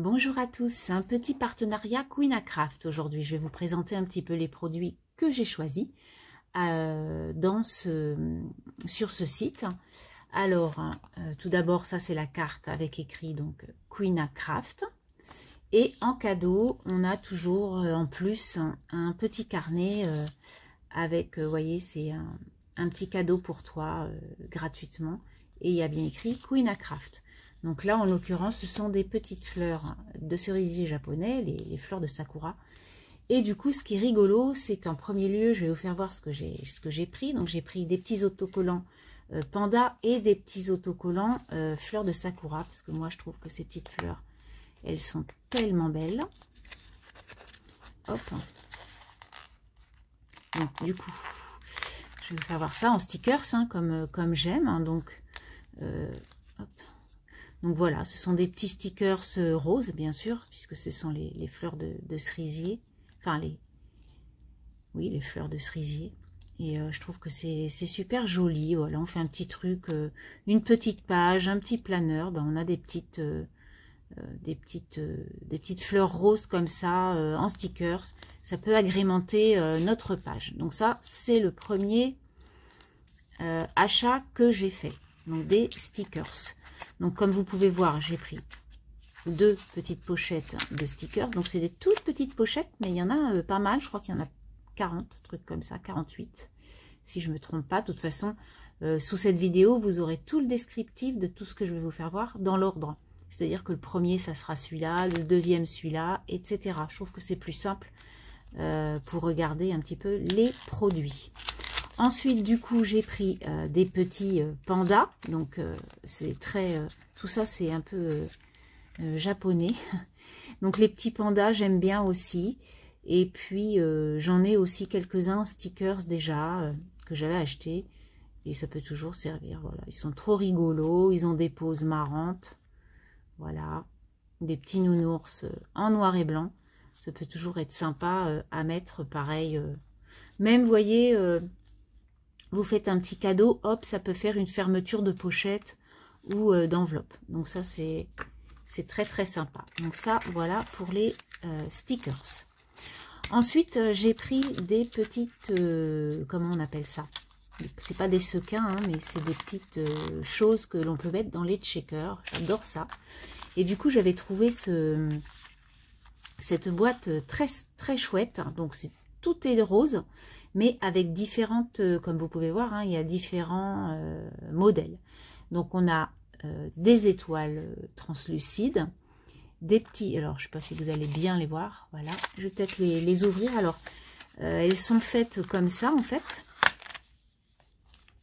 Bonjour à tous, un petit partenariat Queen Craft. Aujourd'hui, je vais vous présenter un petit peu les produits que j'ai choisis sur ce site. Alors, tout d'abord, ça c'est la carte avec écrit donc Queen Craft. Et en cadeau, on a toujours en plus un petit carnet avec, vous voyez, c'est un petit cadeau pour toi gratuitement. Et il y a bien écrit Queen Craft. Donc là, en l'occurrence, ce sont des petites fleurs de cerisier japonais, les fleurs de sakura. Et du coup, ce qui est rigolo, c'est qu'en premier lieu, je vais vous faire voir ce que j'ai pris. Donc j'ai pris des petits autocollants panda et des petits autocollants fleurs de sakura. Parce que moi, je trouve que ces petites fleurs, elles sont tellement belles. Hop. Donc du coup, je vais vous faire voir ça en stickers, hein, comme j'aime. Hein, donc, hop. Donc voilà, ce sont des petits stickers roses, bien sûr, puisque ce sont les fleurs de cerisier. Enfin, les fleurs de cerisier. Et je trouve que c'est super joli. Voilà, on fait un petit truc, une petite page, un petit planeur. Ben, on a des petites fleurs roses comme ça, en stickers. Ça peut agrémenter notre page. Donc ça, c'est le premier achat que j'ai fait. Donc des stickers. Donc comme vous pouvez voir, j'ai pris deux petites pochettes de stickers. Donc c'est des toutes petites pochettes, mais il y en a pas mal. Je crois qu'il y en a 40, trucs comme ça, 48, si je ne me trompe pas. De toute façon, sous cette vidéo, vous aurez tout le descriptif de tout ce que je vais vous faire voir dans l'ordre. C'est-à-dire que le premier, ça sera celui-là, le deuxième, celui-là, etc. Je trouve que c'est plus simple pour regarder un petit peu les produits. Ensuite, du coup, j'ai pris des petits pandas. Donc, c'est très... tout ça, c'est un peu japonais. Donc, les petits pandas, j'aime bien aussi. Et puis, j'en ai aussi quelques-uns en stickers déjà que j'avais achetés. Et ça peut toujours servir. Voilà, ils sont trop rigolos. Ils ont des poses marrantes. Voilà. Des petits nounours en noir et blanc. Ça peut toujours être sympa à mettre pareil. Même, vous voyez... vous faites un petit cadeau, hop, ça peut faire une fermeture de pochette ou d'enveloppe. Donc ça, c'est très très sympa. Donc ça, voilà pour les stickers. Ensuite, j'ai pris des petites, comment on appelle ça? C'est pas des sequins, hein, mais c'est des petites choses que l'on peut mettre dans les checkers. J'adore ça. Et du coup, j'avais trouvé cette boîte très très chouette. Donc tout est rose, mais avec différentes, comme vous pouvez voir, hein, il y a différents modèles. Donc on a des étoiles translucides, des petits, alors je ne sais pas si vous allez bien les voir, voilà, je vais peut-être les ouvrir. Alors elles sont faites comme ça en fait.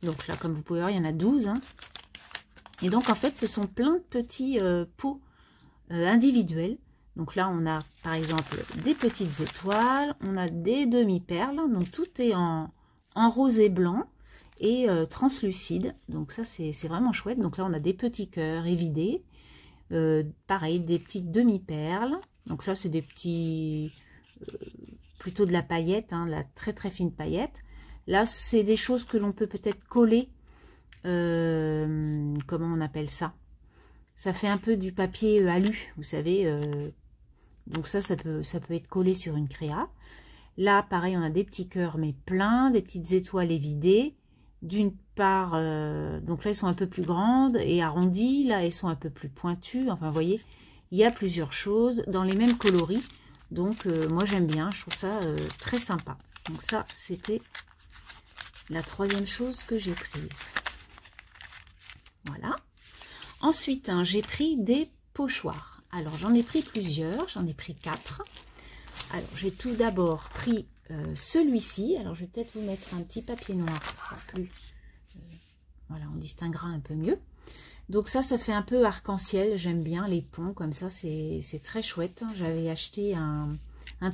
Donc là, comme vous pouvez voir, il y en a 12. Hein. Et donc en fait, ce sont plein de petits pots individuels. Donc là, on a par exemple des petites étoiles, on a des demi-perles, donc tout est en rose et blanc et translucide. Donc ça, c'est vraiment chouette. Donc là, on a des petits cœurs évidés, pareil, des petites demi-perles. Donc là, c'est des petits, plutôt de la paillette, hein, la très très fine paillette. Là, c'est des choses que l'on peut peut-être coller, comment on appelle ça? Ça fait un peu du papier alu, vous savez. Donc ça peut être collé sur une créa. Là, pareil, on a des petits cœurs, mais pleins, des petites étoiles évidées. D'une part, donc là, elles sont un peu plus grandes et arrondies. Là, elles sont un peu plus pointues. Enfin, vous voyez, il y a plusieurs choses dans les mêmes coloris. Donc, moi, j'aime bien. Je trouve ça très sympa. Donc ça, c'était la troisième chose que j'ai prise. Voilà. Ensuite, hein, j'ai pris des pochoirs. Alors, j'en ai pris plusieurs. J'en ai pris 4. Alors, j'ai tout d'abord pris celui-ci. Alors, je vais peut-être vous mettre un petit papier noir. Ça sera plus... voilà, on distinguera un peu mieux. Donc, ça fait un peu arc-en-ciel. J'aime bien les ponts comme ça. C'est très chouette. J'avais acheté un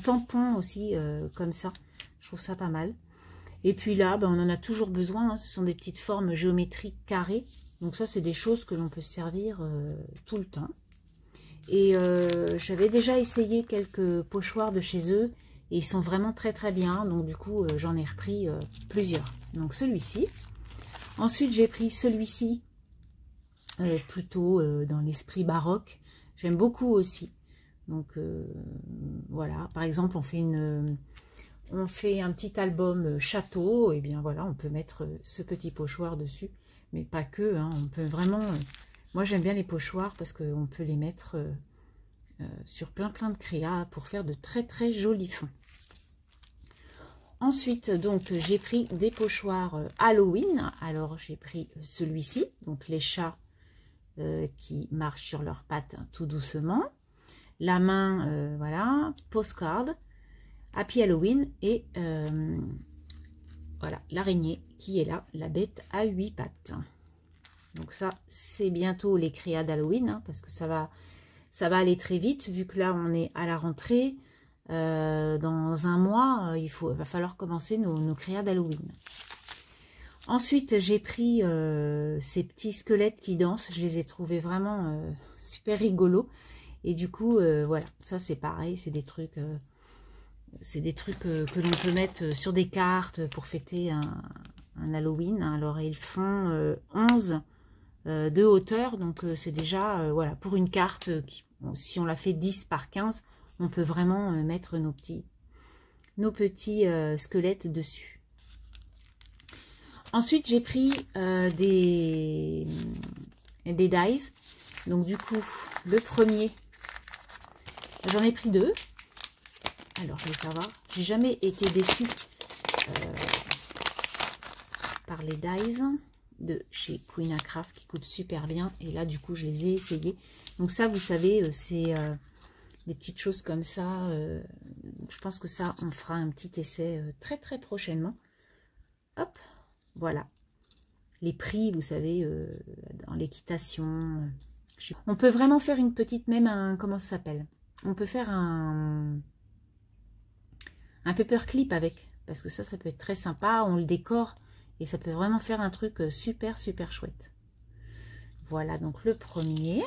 tampon aussi comme ça. Je trouve ça pas mal. Et puis là, ben, on en a toujours besoin. Hein. Ce sont des petites formes géométriques carrées. Donc ça, c'est des choses que l'on peut servir tout le temps. Et j'avais déjà essayé quelques pochoirs de chez eux. Et ils sont vraiment très très bien. Donc du coup, j'en ai repris plusieurs. Donc celui-ci. Ensuite, j'ai pris celui-ci. Plutôt dans l'esprit baroque. J'aime beaucoup aussi. Donc voilà, par exemple on fait un petit album château, et bien voilà, on peut mettre ce petit pochoir dessus, mais pas que, hein, on peut vraiment, moi j'aime bien les pochoirs parce qu'on peut les mettre sur plein de créas pour faire de très jolis fonds. Ensuite, donc, j'ai pris des pochoirs Halloween. Alors, j'ai pris celui-ci, donc les chats qui marchent sur leurs pattes tout doucement. La main, voilà, postcard, Happy Halloween et voilà, l'araignée qui est là, la bête à 8 pattes. Donc ça, c'est bientôt les créas d'Halloween, hein, parce que ça va aller très vite, vu que là, on est à la rentrée. Dans un mois, va falloir commencer nos créas d'Halloween. Ensuite, j'ai pris ces petits squelettes qui dansent. Je les ai trouvés vraiment super rigolos. Et du coup, voilà, ça c'est pareil, c'est des trucs que l'on peut mettre sur des cartes pour fêter un Halloween. Alors, ils font 11 de hauteur, donc c'est déjà, voilà, pour une carte, si on la fait 10 par 15, on peut vraiment mettre nos petits squelettes dessus. Ensuite, j'ai pris des dies. Donc du coup, le premier, j'en ai pris 2. Alors, je vais savoir. J'ai jamais été déçue par les dies de chez Queen Craft qui coûtent super bien. Et là, du coup, je les ai essayés. Donc ça, vous savez, c'est des petites choses comme ça. Je pense que ça, on fera un petit essai très prochainement. Hop, voilà. Les prix, vous savez, dans l'équitation. On peut vraiment faire une petite, même comment ça s'appelle? On peut faire un paperclip avec. Parce que ça peut être très sympa. On le décore et ça peut vraiment faire un truc super chouette. Voilà, donc le premier.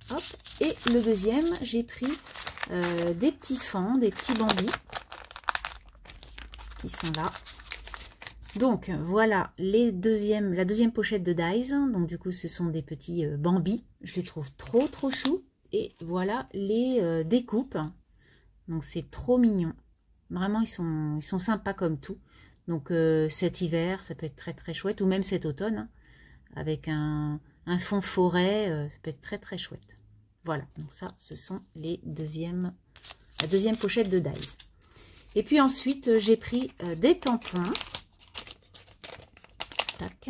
Hop. Et le deuxième, j'ai pris des petits fans, des petits bambis qui sont là. Donc voilà la deuxième pochette de dies. Donc du coup, ce sont des petits bambis. Je les trouve trop choux. Et voilà les découpes. Donc c'est trop mignon. Vraiment, ils sont sympas comme tout. Donc cet hiver, ça peut être très chouette. Ou même cet automne, hein, avec un fond forêt, ça peut être très chouette. Voilà, donc ça, ce sont la deuxième pochette de dies. Et puis ensuite, j'ai pris des tampons. Tac.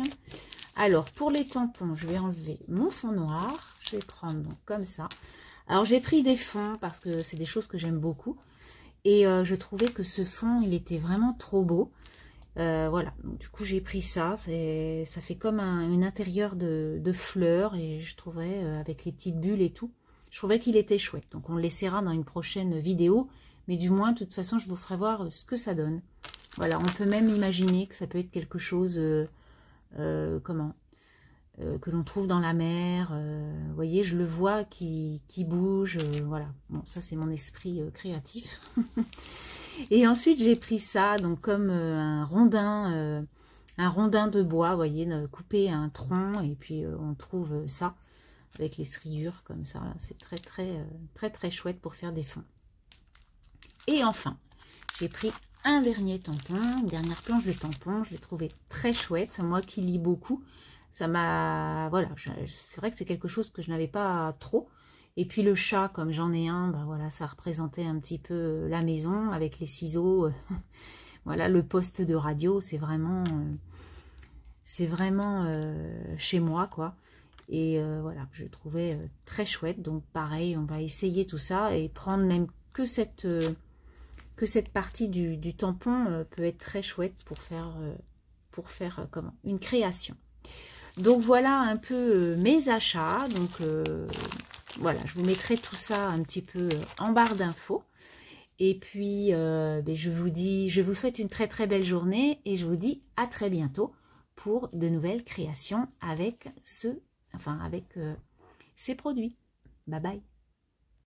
Alors, pour les tampons, je vais enlever mon fond noir. Je vais prendre donc comme ça. Alors, j'ai pris des fonds parce que c'est des choses que j'aime beaucoup. Et je trouvais que ce fond, il était vraiment trop beau. Voilà, donc, du coup, j'ai pris ça. Ça fait comme une intérieur de fleurs. Et je trouverais, avec les petites bulles et tout, je trouvais qu'il était chouette. Donc, on l'essaiera dans une prochaine vidéo. Mais du moins, de toute façon, je vous ferai voir ce que ça donne. Voilà, on peut même imaginer que ça peut être quelque chose... que l'on trouve dans la mer, vous voyez, je le vois qui bouge, voilà, bon, ça c'est mon esprit créatif. Et ensuite j'ai pris ça, donc comme un rondin de bois, vous voyez, coupé à un tronc, et puis on trouve ça, avec les striures comme ça, c'est très chouette pour faire des fonds. Et enfin, j'ai pris un dernier tampon, une dernière planche de tampon. Je l'ai trouvé très chouette. Moi qui lis beaucoup, ça m'a... Voilà, c'est vrai que c'est quelque chose que je n'avais pas trop. Et puis le chat, comme j'en ai un, bah voilà, ça représentait un petit peu la maison avec les ciseaux. Voilà, le poste de radio, c'est vraiment chez moi, quoi. Et voilà, je le trouvais très chouette. Donc pareil, on va essayer tout ça et prendre même que cette partie du tampon peut être très chouette pour faire comment, une création. Donc voilà un peu mes achats. Donc voilà, je vous mettrai tout ça un petit peu en barre d'infos. Et puis je vous souhaite une très belle journée et je vous dis à très bientôt pour de nouvelles créations avec ces produits. Bye bye.